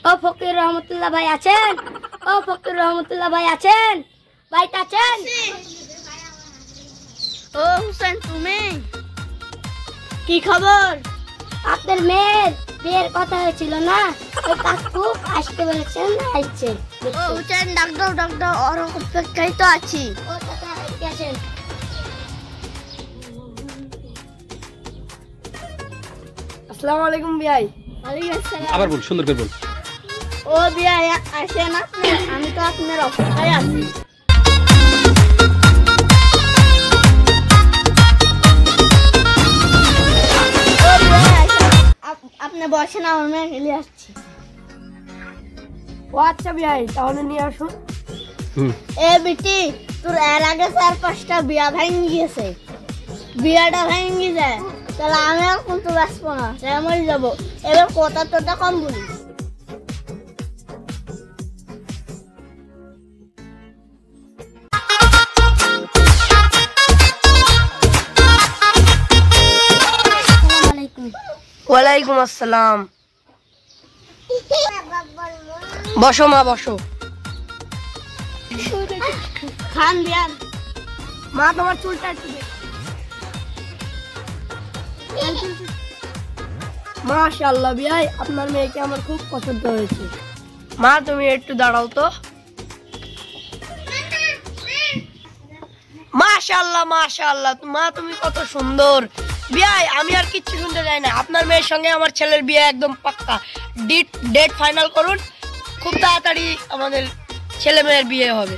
ও ফকির রহমতুল্লাহ ভাই আছেন? ও ফকির রহমতুল্লাহ ভাই আছেন? ভাইটা আছেন? ও হুসেন, তুমি কি খবর? আপনার মেয়ের বিয়ের কথা হয়েছিল না, ওই কাকু আসতে বলেছেন, আসছে। ও হুসেন, ডাক দাও, ওর অপেক্ষায় তো আছি। ও কাকা আসেন। আসসালামু আলাইকুম ভাই। ওয়ালাইকুম আসসালাম। আবার বল, সুন্দর করে বল। ও ভাই আসেন আপনি, আমি তো আপনার অপেক্ষায় আছি। আপনি বসেন, আমার মেয়ে খেলে আসছি। ও আচ্ছা ভাই, তাহলে নিয়ে আসুন। এ বিটি, তোর এর আগে 4-5টা বিয়া ভেঙে গেছে, বিয়াটা ভেঙে যায়, তাহলে আমি আর কিন্তু বাঁচবো না, মরে যাবো। এবার কথা তোটা কম বলিস। ওয়ালাইকুম আসসালাম। বসো মা, বসো। খান দিয়ান। মা তোমার চুলটা একটু দে। মাশাআল্লাহ ভাই, আপনার মেয়েকে আমার খুব পছন্দ হয়েছে। মা তুমি একটু দাঁড়াও তো। মাশাআল্লাহ মাশাআল্লাহ, মা তুমি কত সুন্দর। বিয়াই আমি আর কিচ্ছু শুনতে চাই না, আপনার মেয়ের সঙ্গে আমার ছেলের বিয়ে একদম পাক্কা। ডেট ফাইনাল করুন, খুব তাড়াতাড়ি আমাদের ছেলে মেয়ের বিয়ে হবে।